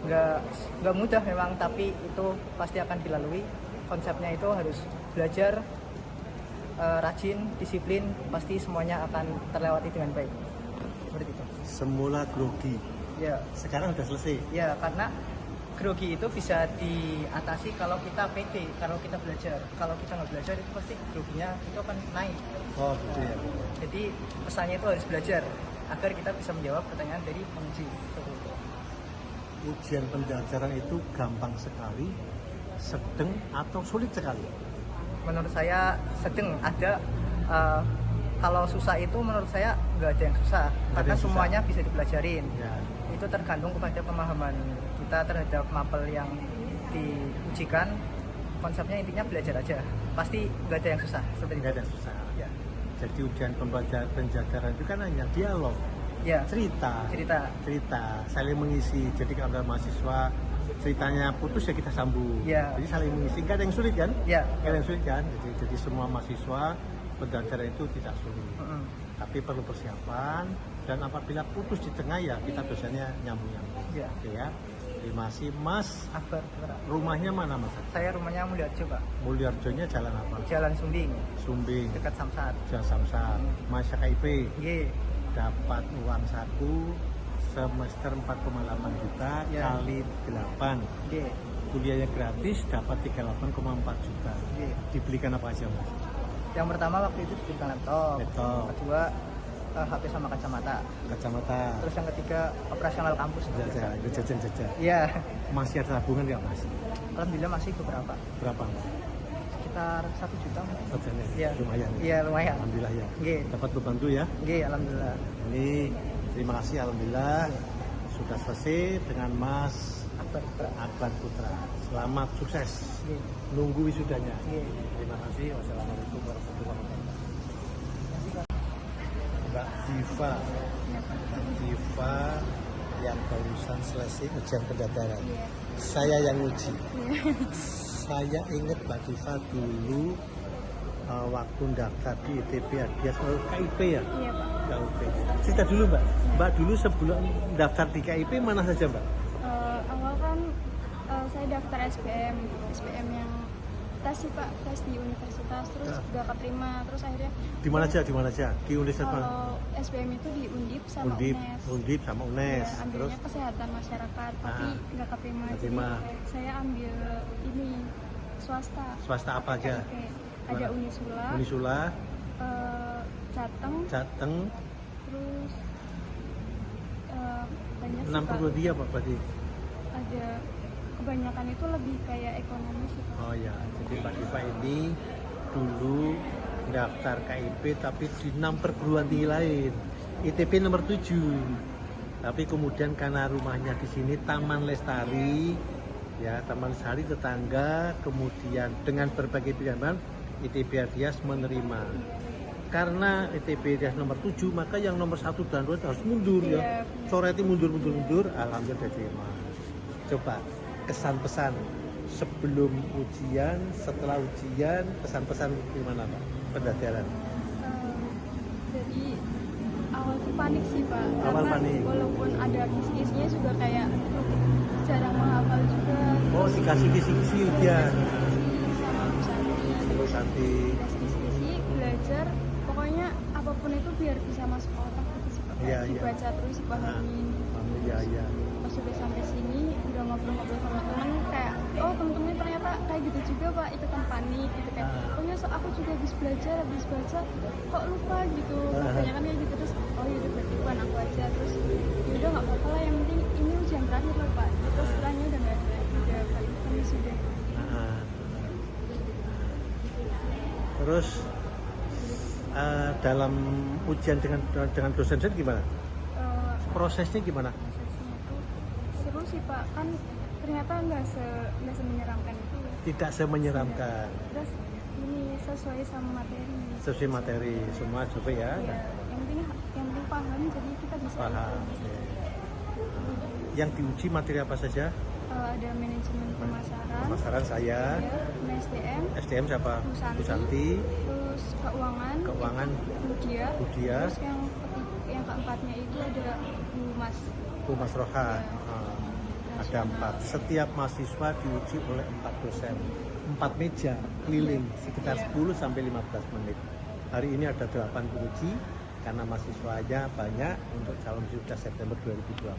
Nggak mudah memang, tapi itu pasti akan dilalui. Konsepnya itu harus belajar, rajin, disiplin, pasti semuanya akan terlewati dengan baik. Seperti itu. semula grogi. Ya, Sekarang udah selesai. ya karena grogi itu bisa diatasi kalau kita pede, kalau kita belajar. Kalau kita nggak belajar itu pasti groginya itu akan naik. Oh, gitu ya. Jadi pesannya itu harus belajar agar kita bisa menjawab pertanyaan dari penguji. Seperti itu. Ujian penjajaran itu gampang sekali, sedang atau sulit sekali. Menurut saya sedang ada. Kalau susah itu menurut saya nggak ada yang susah Nggak ada karena yang susah. semuanya bisa dipelajarin. Ya. Itu tergantung kepada pemahaman kita terhadap mapel yang diujikan. Konsepnya intinya belajar aja, pasti nggak ada yang susah seperti Nggak itu. ada yang susah. Ya. Jadi ujian penjajaran itu kan hanya dialog, Ya, cerita, saling mengisi. Jadi kalau ada mahasiswa ceritanya putus ya kita sambung. Ya. Jadi saling mengisi. Nggak ada yang sulit kan? Ya. Nggak ada yang sulit kan? Jadi semua mahasiswa penjajaran itu tidak sulit. Mm-mm. Tapi perlu persiapan dan apabila putus di tengah ya kita dosennya nyambung-nyambung. Ya. Oke ya. Terima kasih Mas. Akbar, Rumahnya mana Mas? saya rumahnya Mulyajo Pak, Mulyoarjonya jalan apa? Jalan Sumbing, Sumbing, dekat Samsat. Jalan Samsat. Mas KIP G. dapat uang saku semester 4,8 juta Ya. kali 8. G. Kuliahnya gratis dapat 38,4 juta. G. Dibelikan apa aja Mas? Yang pertama waktu itu diberikan laptop. Laptop. Kedua HP sama kacamata. Kacamata. Terus yang ketiga operasional kampus. Jajan. Iya. Masih ada tabungan nggak Mas? Alhamdulillah masih beberapa. Berapa? Sekitar 1 juta. Jajannya? Iya. Lumayan. Iya lumayan. Alhamdulillah ya. G. Dapat membantu ya. G. Alhamdulillah. Ini terima kasih alhamdulillah sudah selesai dengan Mas Akbar Putra. Akbar Putra. Selamat sukses. G. Nunggu wisudanya. G. Terima kasih. Wassalamualaikum warahmatullahi wabarakatuh. Mbak Diva yang barusan selesai ujian pendadaran. Saya yang uji. Saya ingat Mbak Diva dulu waktu daftar di ITB Adias KIP ya. Iya Pak. KIP. Cerita dulu Mbak. Mbak dulu sebelum daftar di KIP mana saja Mbak? Awal kan saya daftar SPM yang tes sih Pak, tes di universitas, terus gak keterima, terus akhirnya Di mana aja? Di universitas mana? kalau SPM itu di Undip sama UNES. Undip sama UNES. Ya, Terus ambilnya kesehatan masyarakat, tapi nggak keterima. nggak keterima. Jadi saya ambil ini swasta. swasta apa aja? Oke. Ada Unisula, Unisula, Jateng, Jateng, terus banyak sih 6 Pak. perguruan tinggi apa berarti? Ada kebanyakan itu lebih kayak ekonomi sih Pak. Oh ya, jadi Mbak Diva ini dulu daftar KIP tapi di 6 perguruan tinggi lain. ITB nomor 7. Tapi kemudian karena rumahnya di sini Taman Lestari, ya Taman Lestari tetangga, kemudian dengan berbagai pilihan ITB Adias menerima. Karena ITB Adias nomor 7, maka yang nomor 1 dan 2 harus mundur ya. Soreti mundur, alhamdulillah diterima. Coba kesan pesan sebelum ujian, setelah ujian, pesan-pesan gimana Pak? Pembelajaran. Jadi awal tuh panik sih Pak, Awal karena panik. walaupun ada kisi-kisinya juga kayak jarang menghafal juga. Oh, dikasih kisi-kisi ujian. Kisi sama Bu Santi, Terus nanti dikasih kisi-kisi, belajar, pokoknya apapun itu biar bisa masuk otak gitu sih Pak. Iya, iya. Dibaca terus, dipahamin. ya. Pas udah sampai sini udah ngobrol-ngobrol sama teman kayak oh temen-temen ternyata kayak gitu juga Pak, ikutan panik gitu kayak pokoknya aku juga habis belajar habis baca kok lupa gitu katanya kan kayak gitu terus oh yaudah berarti bukan aku aja terus yaudah nggak apa-apa lah yang penting ini ujian terakhir lah Pak terus setelahnya udah nggak ada udah paling kami sudah Nah. Terus dalam ujian dengan dosen gimana? Prosesnya gimana? prosesnya tuh seru sih Pak kan ternyata nggak semenyeramkan itu Tidak semenyeramkan. terus ini sesuai sama materi. Sesuai materi semua coba ya. Ya, yang penting paham jadi kita bisa Paham. ikut. Yang diuji materi apa saja? Ada manajemen pemasaran, Pemasaran saya, ya, SDM, SDM siapa? Bu Bu Santi, terus keuangan, Budia, Budia, terus yang keempatnya itu ada Bu Mas Rohan. Ada 4. Setiap mahasiswa diuji oleh 4 dosen. 4 meja keliling sekitar 10 sampai 15 menit. Hari ini ada 8 penguji karena mahasiswanya banyak untuk calon wisuda September 2024.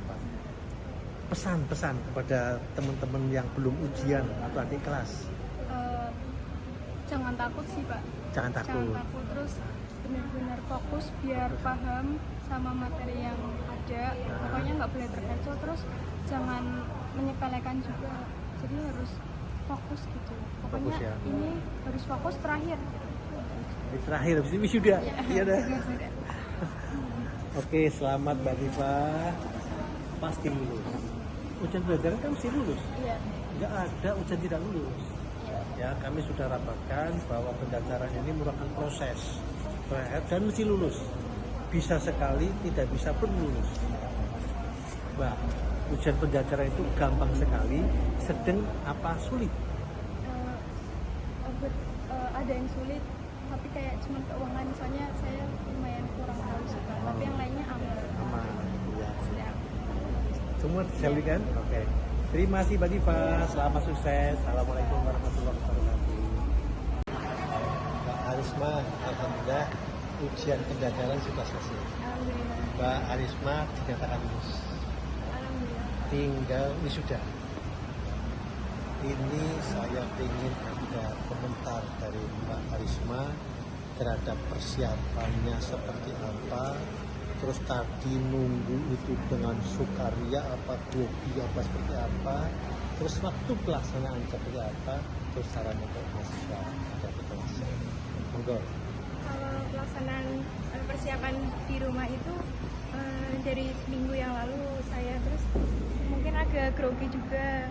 Pesan-pesan kepada teman-teman yang belum ujian atau adik kelas. Jangan takut sih Pak. Jangan takut. Terus benar-benar fokus biar paham sama materi yang ada. Pokoknya nggak boleh terkecoh terus jangan menyepelekan juga. Jadi harus fokus gitu. Pokoknya Fokus ya. ini harus fokus terakhir. Di terakhir habis ini wisuda. Iya dah. Sudah. Oke, selamat Mbak Diva. Pasti lulus. Ujian pelajaran kan mesti lulus. Iya. Nggak ada ujian tidak lulus. Ya, kami sudah rapatkan bahwa pendaftaran ini merupakan proses dan mesti lulus. Bisa sekali, tidak bisa pun lulus. Mbak, ujian pendaftaran itu gampang sekali, sedang apa sulit? Ada yang sulit, tapi kayak cuma keuangan. Soalnya saya lumayan kurang tahu sih Pak. Tapi yang lainnya aman. Aman. Ya. Sedang. Semua dijalankan? Oke. Terima kasih Mbak Diva, selamat sukses. Assalamualaikum warahmatullahi wabarakatuh. Mbak Arisma, alhamdulillah ujian pendaftaran sudah selesai. Alhamdulillah. Mbak Arisma dinyatakan lulus. Alhamdulillah. Tinggal wisuda. Ini saya ingin ada komentar dari Mbak Arisma terhadap persiapannya seperti apa. Terus tadi nunggu itu dengan sukaria apa grogi apa seperti apa, terus waktu pelaksanaan seperti apa, terus saran untuk mahasiswa ada di kelas. Monggo. Kalau pelaksanaan persiapan di rumah itu dari seminggu yang lalu saya terus mungkin agak grogi juga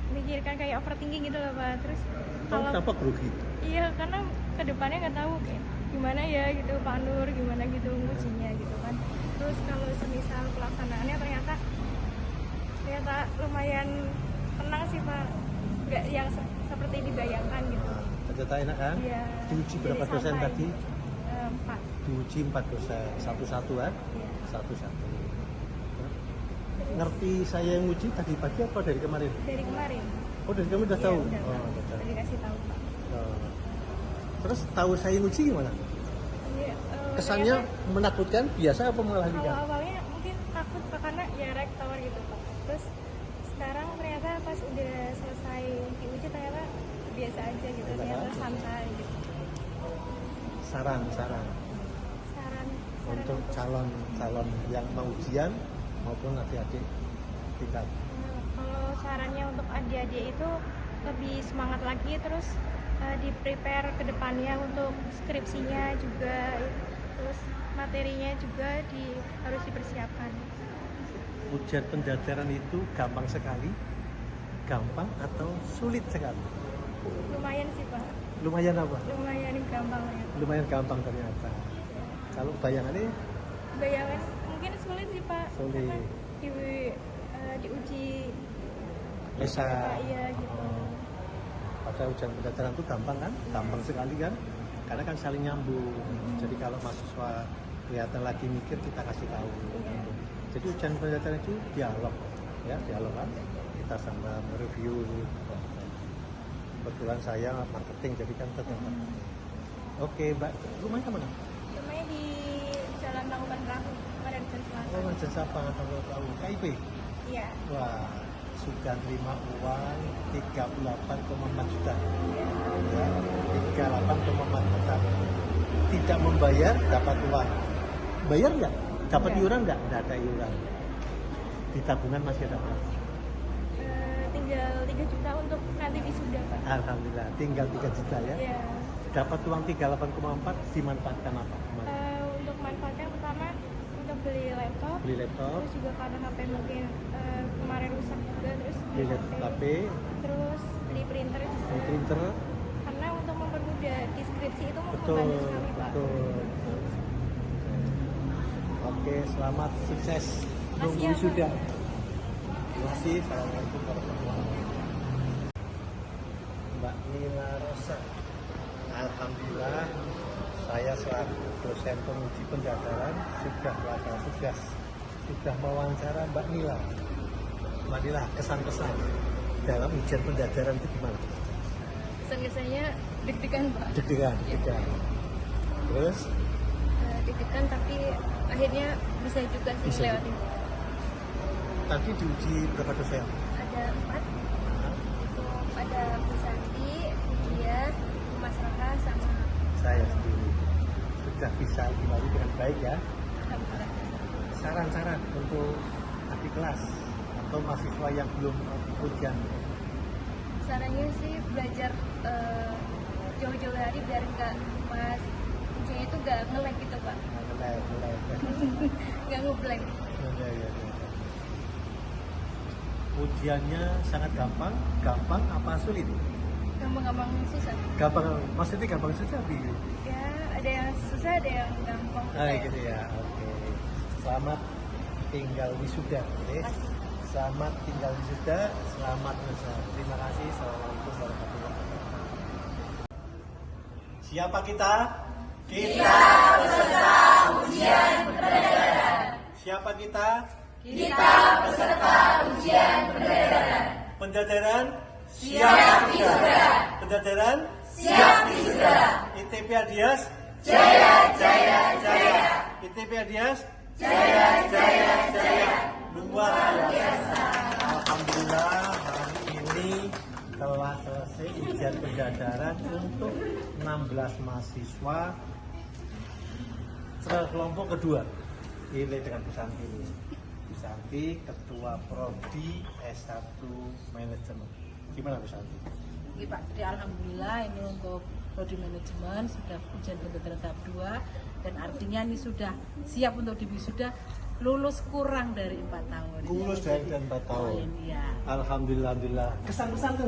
mikirkan kayak overthinking gitu loh Pak. Terus kalau Kenapa grogi? iya karena kedepannya nggak tahu kayak gimana ya gitu Pak Nur gimana gitu ujinya gitu kan. Terus kalau semisal pelaksanaannya ternyata lumayan tenang sih Pak, nggak yang seperti dibayangkan gitu. Ternyata enak kan? Iya. Diuji Jadi berapa dosen santai. tadi? 4. Diuji 4 dosen, satu-satu kan? Iya. Satu-satu. Ngerti saya yang uji tadi pagi apa dari kemarin? Dari kemarin. Oh, dari kemarin udah Iya, tahu? udah Oh, tahu. udah tahu. Udah dikasih tahu Pak. Oh. Terus tahu saya yang uji gimana? Iya, Kesannya ternyata menakutkan, biasa apa mengalihkan? awal-awalnya mungkin takut Pak karena ya rektor gitu Pak. Terus sekarang ternyata pas udah selesai diuji ternyata biasa aja gitu, Biasa ternyata aja. santai gitu. Saran Saran untuk calon yang mau ujian maupun adik-adik kita. kalau sarannya untuk adik-adik itu lebih semangat lagi terus di prepare ke depannya untuk skripsinya juga, terus materinya juga harus dipersiapkan. Ujian pendaftaran itu gampang sekali, gampang atau sulit sekali? Lumayan sih Pak, Lumayan apa? lumayan gampang ya. Lumayan gampang ternyata. Kalau bayangannya Bayangan mungkin sulit sih Pak, Sulit. karena diuji bisa. iya gitu. Pada ujian pendaftaran itu gampang kan? Gampang sekali kan? Karena kan saling nyambung. Jadi kalau mahasiswa kelihatan lagi mikir, kita kasih tahu. Jadi ujian pendaftaran itu dialog, ya dialog kan? Kita sama mereview. Kebetulan saya marketing, jadi kan tetap. Oke, Mbak, rumahnya mana? Rumahnya di Jalan Tangkuban Perahu, Medan Selatan. Oh, jasa apa? Tahu. KIP? Iya. Wah, sudah terima uang 38,4 juta. Ya, 38,4 juta. Tidak membayar, dapat uang. Bayar nggak? Dapat iuran nggak? Nggak ada iuran. Di tabungan masih ada berapa? Tinggal 3 juta untuk nanti wisuda, Pak. Alhamdulillah, tinggal 3 juta ya. Iya. Dapat uang 38,4 dimanfaatkan apa? Untuk manfaatnya pertama untuk beli laptop. Beli laptop, Terus juga karena HP mungkin kemarin rusak juga, terus beli HP, terus beli printer juga. beli printer. Karena untuk mempermudah deskripsi itu Betul, membantu sekali, Pak. betul. Oke, selamat sukses. Nunggu Makasih ya, Pak. sudah. Terima kasih. Assalamualaikum warahmatullahi wabarakatuh. Mbak Nila Rosa. Alhamdulillah, saya selaku dosen penguji pendaftaran sudah melakukan tugas, sudah mewawancara Mbak Nila. Mbak Nila, kesan-kesan dalam ujian pendaftaran itu gimana? Kesan-kesannya deg-degan, Pak. Deg-degan, deg-degan. Terus? Deg-degan tapi akhirnya bisa juga sih Bisa lewatin. Tadi diuji berapa dosen? Ada 4. Untuk ada Bu Santi, dia, Mas Raka, sama Saya sendiri sudah bisa dilalui dengan baik ya. Alhamdulillah. Saran-saran untuk adik kelas atau mahasiswa yang belum ujian. Sarannya sih belajar jauh-jauh hari biar nggak pas ujiannya itu nggak nge-lag gitu, Pak. Mulai. Nggak nge-blank. Ya. Ujiannya sangat gampang apa sulit? Gampang-gampang susah. Gampang, maksudnya gampang susah bi? Ya, ada yang susah, ada yang gampang. Gitu ya, oke. Selamat tinggal wisuda, oke? Selamat tinggal wisuda, selamat wisuda. Terima kasih, assalamualaikum warahmatullahi wabarakatuh. Siapa kita? Kita peserta ujian pendaftaran. Siapa kita? Kita peserta ujian pendaftaran. Pendaftaran siap wisuda. Pendaftaran siap wisuda. ITB Adias jaya. ITB Adias jaya. Luar biasa. Alhamdulillah hari ini telah selesai ujian pendaftaran untuk 16 mahasiswa kelompok kedua. Ini dengan Bu Santi. Bu Santi, Ketua Prodi S1 Manajemen. Gimana Bu Santi? Oke Pak, jadi alhamdulillah ini untuk Prodi Manajemen sudah ujian pendaftaran tahap 2 dan artinya ini sudah siap untuk diwisuda, lulus kurang dari 4 tahun. Lulus dari 4 tahun. Iya. Alhamdulillah. Kesan-kesan kan?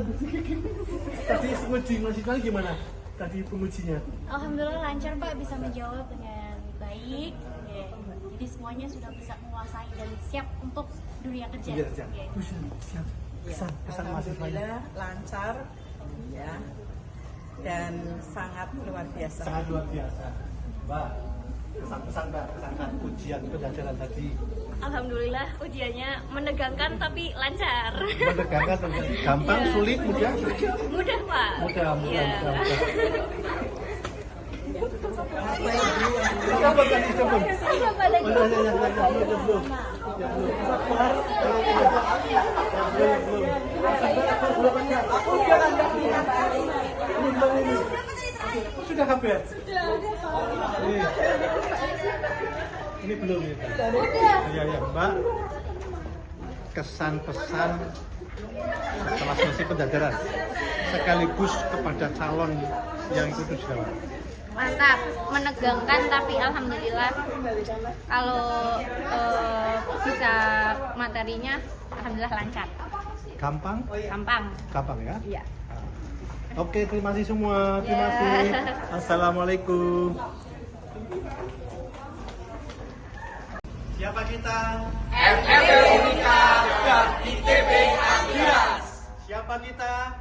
Tadi penguji mahasiswa gimana? Tadi pengujinya? Alhamdulillah lancar Pak, bisa menjawab dengan baik. Ya, jadi semuanya sudah bisa menguasai dan siap untuk dunia kerja. Iya, siap. Ya. Siap. Kesan mahasiswanya? Alhamdulillah lancar ya dan sangat luar biasa. Sangat luar biasa. Mbak, kesan-kesan ujian pendaftaran tadi. Alhamdulillah ujiannya menegangkan tapi lancar. Menegangkan, gampang, Iya. sulit, mudah? Mudah Pak. Mudah. Iya. Coba tadi, coba. Coba lagi. Belum. Sudah hampir? Ini belum ya? Iya, Mbak. Kesan pesan setelah selesai pendaftaran sekaligus kepada calon yang ikut ujian. Mantap, menegangkan tapi alhamdulillah kalau bisa materinya alhamdulillah lancar. Gampang ya? Iya. Oke, terima kasih semua. Terima kasih. Assalamualaikum. Siapa kita? FFB Unika dan ITB Adias. Siapa kita?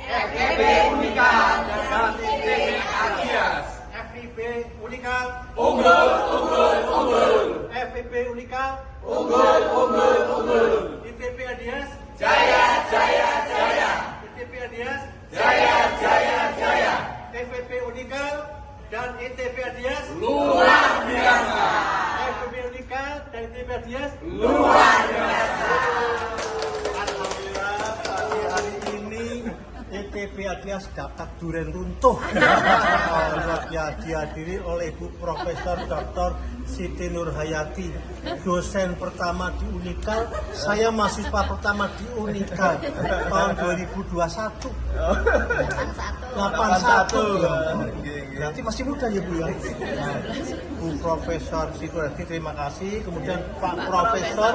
FIB Unikal dan ITB Adias. FIB Unikal unggul, unggul, unggul. FIB Unikal unggul, unggul, unggul. ITB Adias jaya, jaya, jaya. ITB Adias jaya, jaya, jaya. FIB Unikal dan ITB Adias luar biasa. FIB Unikal dan ITB Adias luar biasa. Alhamdulillah hari ini ITB Adias dapat durian runtuh. Dihadiri oleh Ibu Profesor Dr. Siti Nurhayati, dosen pertama di Unikal. Saya mahasiswa pertama di Unikal tahun 2021. 81. Berarti masih muda ya Bu ya. Bu Profesor Siti Nurhayati, terima kasih. Kemudian Pak Profesor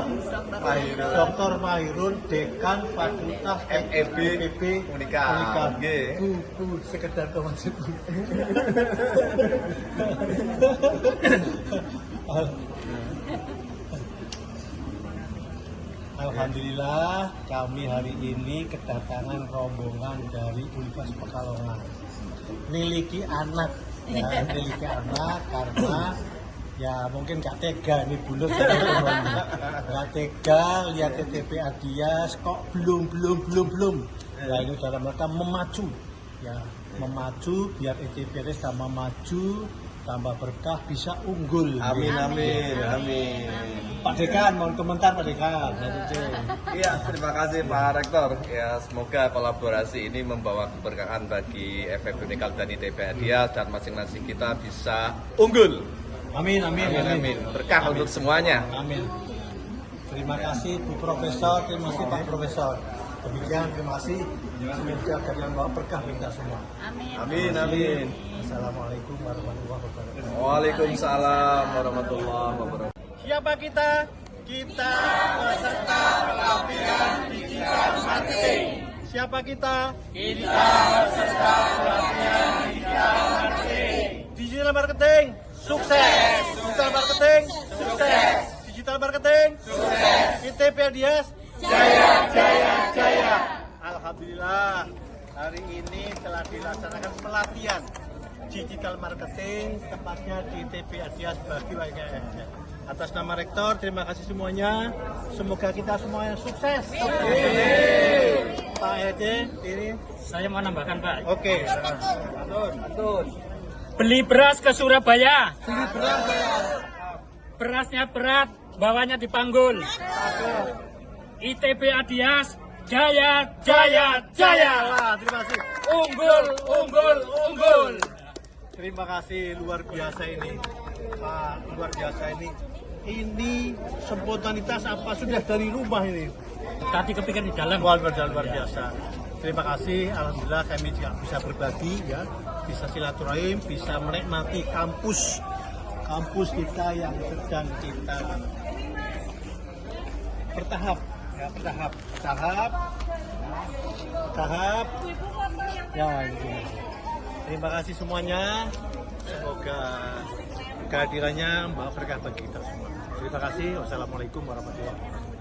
Dr. Mahirun, Dekan Fakultas FIB Unikal. Bu, sekedar komentar. Alhamdulillah kami hari ini kedatangan rombongan dari Universitas Pekalongan. Miliki anak, ya, miliki anak karena ya mungkin gak tega nih bulut gak tega lihat ITB Adias kok belum. Nah ini dalam rangka memacu, ya memacu biar ITB Adias tambah maju, tambah berkah, bisa unggul. Amin, amin, amin. Pak Dekan, mohon komentar Pak Dekan. Iya, terima kasih Pak Rektor. Ya, semoga kolaborasi ini membawa keberkahan bagi FIB Unikal dan ITB Adias dan masing-masing kita bisa unggul. Amin, amin, Amin, amin. Berkah untuk semuanya. Amin. Terima kasih Bu Profesor, terima kasih Pak Profesor. Demikian, terima kasih. Semoga kalian bawa berkah kita semua. Amin, amin. Assalamualaikum warahmatullahi wabarakatuh. Waalaikumsalam warahmatullahi wabarakatuh. Siapa kita? Kita peserta pelatihan digital marketing. Siapa kita? Kita peserta pelatihan digital marketing. Digital marketing, sukses. Digital marketing, sukses. Digital marketing, sukses. ITB Adias, jaya, jaya, jaya. Alhamdulillah, hari ini telah dilaksanakan pelatihan digital marketing, tepatnya di ITB Adias bagi WKF. Atas nama Rektor, terima kasih semuanya. Semoga kita semuanya sukses. Pak Ede, ini saya mau nambahkan Pak. oke. Beli beras ke Surabaya. Berasnya berat, bawahnya dipanggul. ITB Adias, jaya, jaya, jaya. Wah, terima kasih. Unggul, unggul, unggul. Terima kasih, luar biasa ini. Pak, luar biasa ini. Ini spontanitas apa sudah dari rumah ini? Tadi kepikir di dalam. Luar biasa. Terima kasih, alhamdulillah kami juga bisa berbagi ya, bisa silaturahim, bisa menikmati kampus kita yang sedang kita bertahap, ya bertahap. Ya, ini. Terima kasih semuanya. Semoga kehadirannya membawa berkah bagi kita semua. Terima kasih. Wassalamualaikum warahmatullahi wabarakatuh.